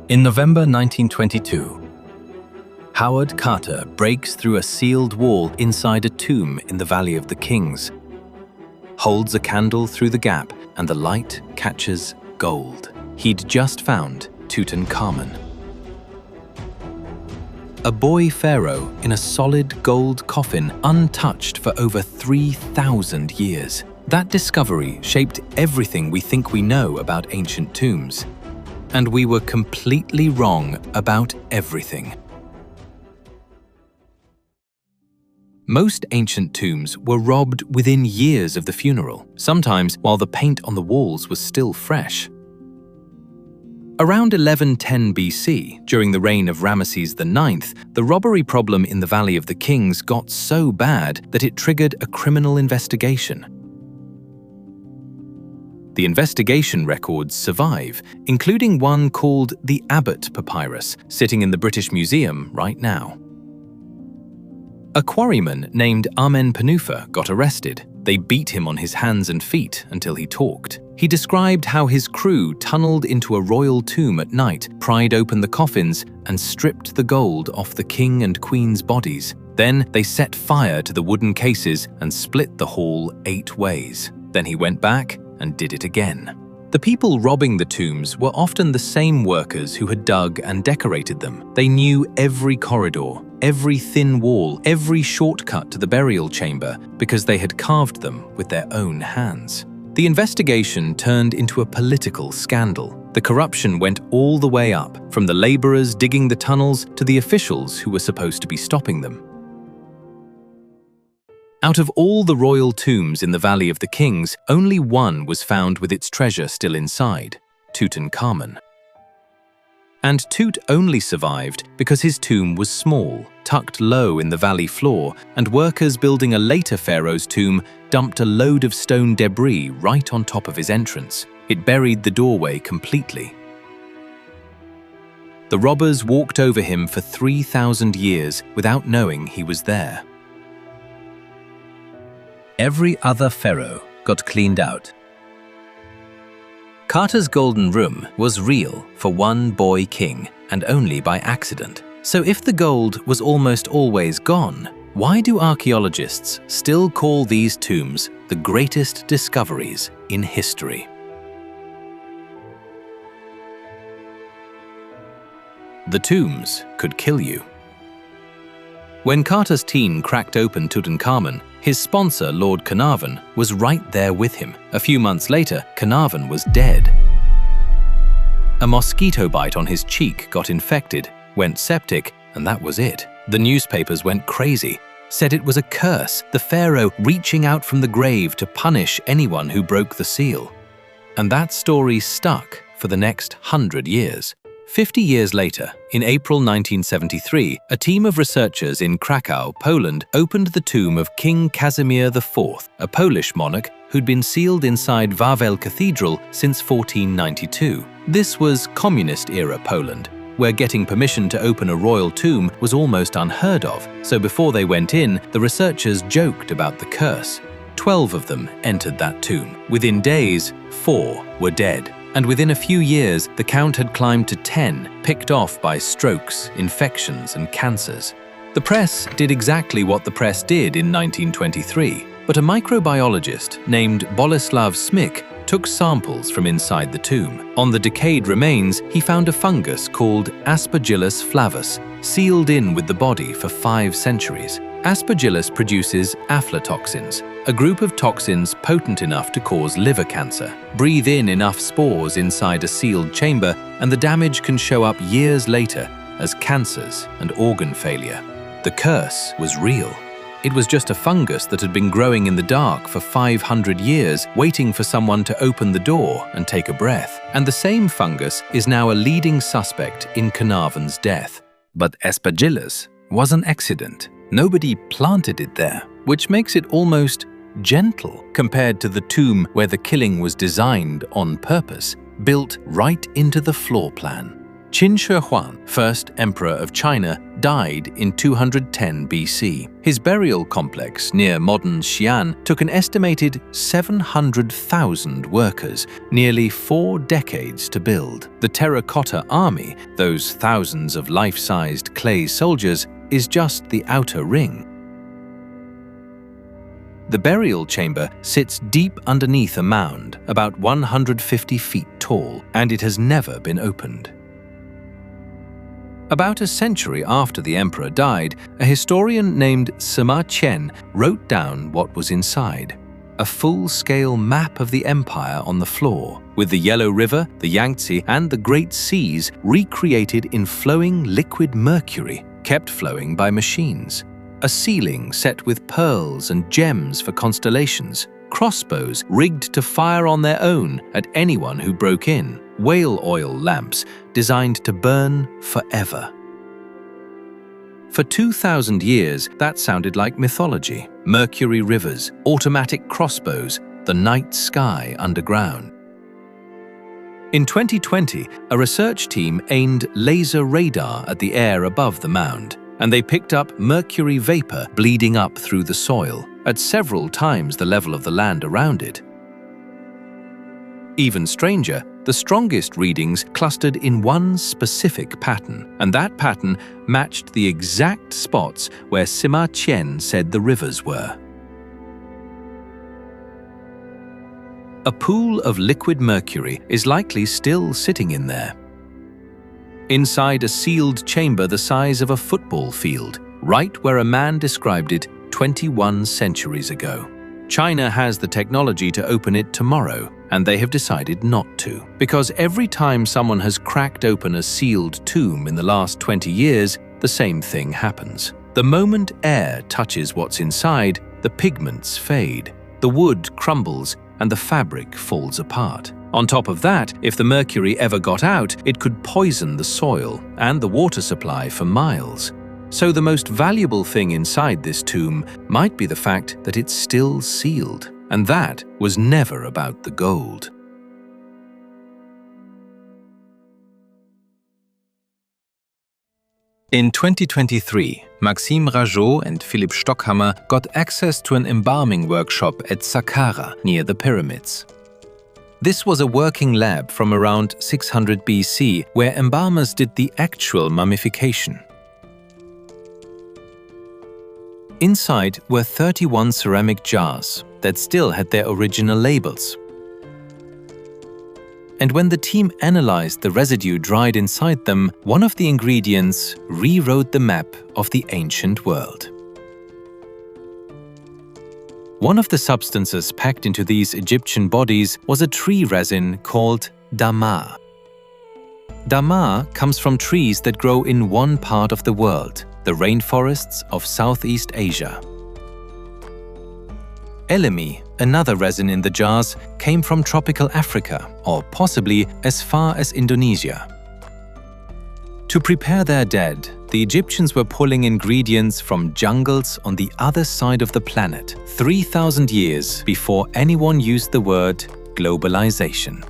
In November 1922, Howard Carter breaks through a sealed wall inside a tomb in the Valley of the Kings, holds a candle through the gap, and the light catches gold. He'd just found Tutankhamun, a boy pharaoh in a solid gold coffin untouched for over 3,000 years. That discovery shaped everything we think we know about ancient tombs. And we were completely wrong about everything. Most ancient tombs were robbed within years of the funeral, sometimes while the paint on the walls was still fresh. Around 1110 BC, during the reign of Ramesses IX, the robbery problem in the Valley of the Kings got so bad that it triggered a criminal investigation. The investigation records survive, including one called the Abbott Papyrus, sitting in the British Museum right now. A quarryman named Amenpenufa got arrested. They beat him on his hands and feet until he talked. He described how his crew tunneled into a royal tomb at night, pried open the coffins, and stripped the gold off the king and queen's bodies. Then they set fire to the wooden cases and split the hall 8 ways. Then he went back and did it again. The people robbing the tombs were often the same workers who had dug and decorated them. They knew every corridor, every thin wall, every shortcut to the burial chamber because they had carved them with their own hands. The investigation turned into a political scandal. The corruption went all the way up, from the laborers digging the tunnels to the officials who were supposed to be stopping them. Out of all the royal tombs in the Valley of the Kings, only one was found with its treasure still inside, Tutankhamun. And Tut only survived because his tomb was small, tucked low in the valley floor, and workers building a later pharaoh's tomb dumped a load of stone debris right on top of his entrance. It buried the doorway completely. The robbers walked over him for 3,000 years without knowing he was there. Every other pharaoh got cleaned out. Carter's golden room was real for one boy king, and only by accident. So if the gold was almost always gone, why do archaeologists still call these tombs the greatest discoveries in history? The tombs could kill you. When Carter's team cracked open Tutankhamun, his sponsor, Lord Carnarvon, was right there with him. A few months later, Carnarvon was dead. A mosquito bite on his cheek got infected, went septic, and that was it. The newspapers went crazy, said it was a curse, the pharaoh reaching out from the grave to punish anyone who broke the seal. And that story stuck for the next 100 years. 50 years later, in April 1973, a team of researchers in Krakow, Poland, opened the tomb of King Casimir IV, a Polish monarch who'd been sealed inside Wawel Cathedral since 1492. This was communist-era Poland, where getting permission to open a royal tomb was almost unheard of, so before they went in, the researchers joked about the curse. 12 of them entered that tomb. Within days, 4 were dead. And within a few years, the count had climbed to 10, picked off by strokes, infections, and cancers. The press did exactly what the press did in 1923, but a microbiologist named Boleslav Smyk took samples from inside the tomb. On the decayed remains, he found a fungus called Aspergillus flavus, sealed in with the body for 5 centuries. Aspergillus produces aflatoxins, a group of toxins potent enough to cause liver cancer. Breathe in enough spores inside a sealed chamber, and the damage can show up years later as cancers and organ failure. The curse was real. It was just a fungus that had been growing in the dark for 500 years, waiting for someone to open the door and take a breath. And the same fungus is now a leading suspect in Carnarvon's death. But Aspergillus was an accident. Nobody planted it there, which makes it almost gentle compared to the tomb where the killing was designed on purpose, built right into the floor plan. Qin Shi Huang, first emperor of China, died in 210 BC. His burial complex near modern Xi'an took an estimated 700,000 workers, nearly 4 decades to build. The terracotta army, those thousands of life-sized clay soldiers, is just the outer ring. The burial chamber sits deep underneath a mound, about 150 feet tall, and it has never been opened. About a century after the emperor died, a historian named Sima Qian wrote down what was inside: a full-scale map of the empire on the floor, with the Yellow River, the Yangtze, and the Great Seas recreated in flowing liquid mercury, kept flowing by machines. A ceiling set with pearls and gems for constellations, crossbows rigged to fire on their own at anyone who broke in, whale oil lamps designed to burn forever. For 2,000 years, that sounded like mythology. Mercury rivers, automatic crossbows, the night sky underground. In 2020, a research team aimed laser radar at the air above the mound, and they picked up mercury vapor bleeding up through the soil, at several times the level of the land around it. Even stranger, the strongest readings clustered in one specific pattern, and that pattern matched the exact spots where Sima Qian said the rivers were. A pool of liquid mercury is likely still sitting in there. Inside a sealed chamber the size of a football field, right where a man described it 21 centuries ago. China has the technology to open it tomorrow, and they have decided not to, because every time someone has cracked open a sealed tomb in the last 20 years, the same thing happens. The moment air touches what's inside, the pigments fade, the wood crumbles, and the fabric falls apart. On top of that, if the mercury ever got out, it could poison the soil and the water supply for miles. So the most valuable thing inside this tomb might be the fact that it's still sealed, and that was never about the gold. In 2023, Maxime Rageot and Philipp Stockhammer got access to an embalming workshop at Saqqara, near the pyramids. This was a working lab from around 600 BC, where embalmers did the actual mummification. Inside were 31 ceramic jars that still had their original labels. And when the team analyzed the residue dried inside them, one of the ingredients rewrote the map of the ancient world. One of the substances packed into these Egyptian bodies was a tree resin called damar. Damar comes from trees that grow in one part of the world, the rainforests of Southeast Asia. Elemi, another resin in the jars, came from tropical Africa, or possibly as far as Indonesia. To prepare their dead, the Egyptians were pulling ingredients from jungles on the other side of the planet, 3,000 years before anyone used the word globalization.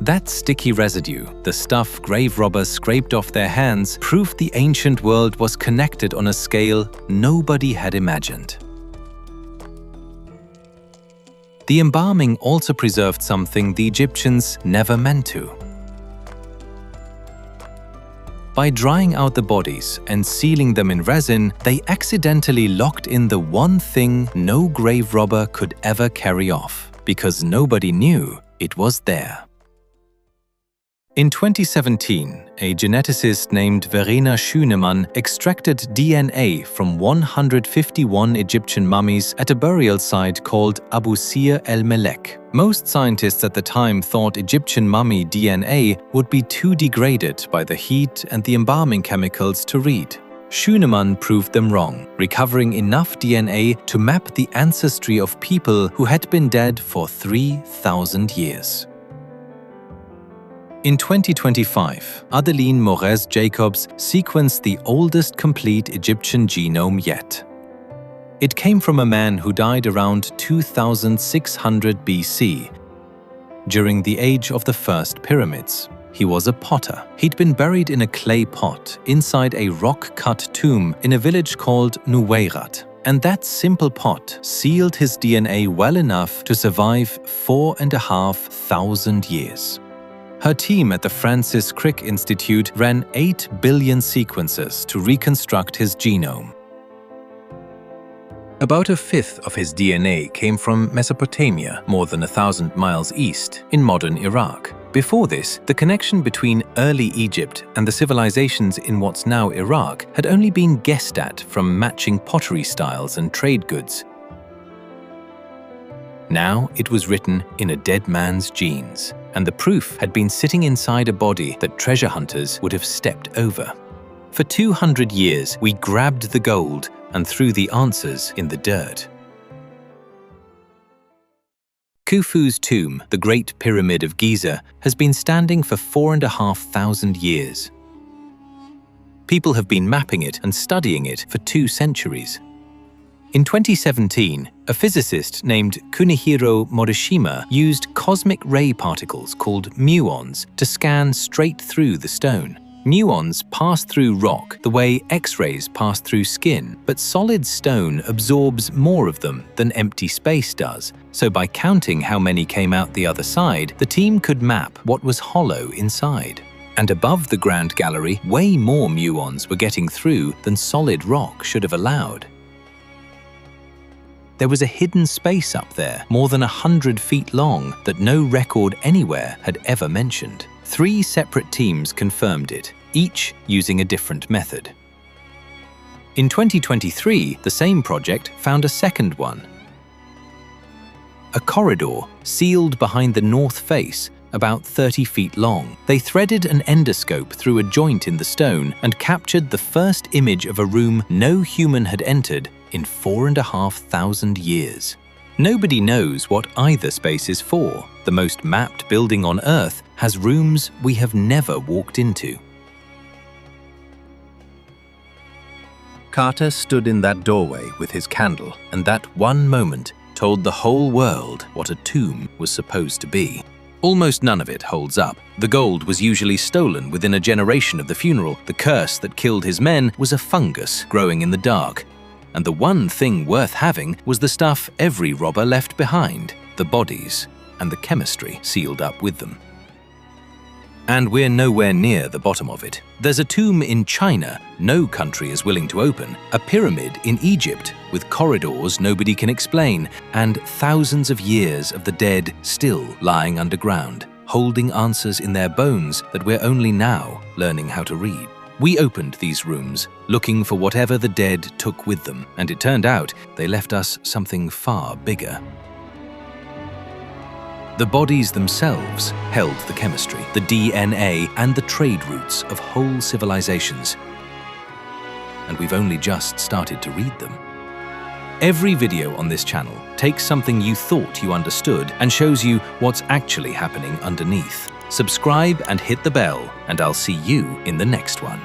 That sticky residue, the stuff grave robbers scraped off their hands, proved the ancient world was connected on a scale nobody had imagined. The embalming also preserved something the Egyptians never meant to. By drying out the bodies and sealing them in resin, they accidentally locked in the one thing no grave robber could ever carry off, because nobody knew it was there. In 2017, a geneticist named Verena Schünemann extracted DNA from 151 Egyptian mummies at a burial site called Abu Sir el-Melek. Most scientists at the time thought Egyptian mummy DNA would be too degraded by the heat and the embalming chemicals to read. Schünemann proved them wrong, recovering enough DNA to map the ancestry of people who had been dead for 3,000 years. In 2025, Adeline Morez-Jacobs sequenced the oldest complete Egyptian genome yet. It came from a man who died around 2600 BC, during the age of the first pyramids. He was a potter. He'd been buried in a clay pot inside a rock-cut tomb in a village called Nuweirat. And that simple pot sealed his DNA well enough to survive 4,500 years. Her team at the Francis Crick Institute ran 8 billion sequences to reconstruct his genome. About a fifth of his DNA came from Mesopotamia, more than 1,000 miles east, in modern Iraq. Before this, the connection between early Egypt and the civilizations in what's now Iraq had only been guessed at from matching pottery styles and trade goods. Now it was written in a dead man's genes, and the proof had been sitting inside a body that treasure hunters would have stepped over. For 200 years, we grabbed the gold and threw the answers in the dirt. Khufu's tomb, the Great Pyramid of Giza, has been standing for 4,500 years. People have been mapping it and studying it for 2 centuries. In 2017, a physicist named Kunihiro Morishima used cosmic ray particles called muons to scan straight through the stone. Muons pass through rock the way X-rays pass through skin, but solid stone absorbs more of them than empty space does. So by counting how many came out the other side, the team could map what was hollow inside. And above the Grand Gallery, way more muons were getting through than solid rock should have allowed. There was a hidden space up there, more than 100 feet long, that no record anywhere had ever mentioned. 3 separate teams confirmed it, each using a different method. In 2023, the same project found a second one. A corridor sealed behind the north face, about 30 feet long. They threaded an endoscope through a joint in the stone and captured the first image of a room no human had entered in 4,500 years. Nobody knows what either space is for. The most mapped building on Earth has rooms we have never walked into. Carter stood in that doorway with his candle, and that one moment told the whole world what a tomb was supposed to be. Almost none of it holds up. The gold was usually stolen within a generation of the funeral. The curse that killed his men was a fungus growing in the dark. And the one thing worth having was the stuff every robber left behind, the bodies and the chemistry sealed up with them. And we're nowhere near the bottom of it. There's a tomb in China no country is willing to open, a pyramid in Egypt with corridors nobody can explain, and thousands of years of the dead still lying underground, holding answers in their bones that we're only now learning how to read. We opened these rooms, looking for whatever the dead took with them, and it turned out they left us something far bigger. The bodies themselves held the chemistry, the DNA, and the trade routes of whole civilizations. And we've only just started to read them. Every video on this channel takes something you thought you understood and shows you what's actually happening underneath. Subscribe and hit the bell, and I'll see you in the next one.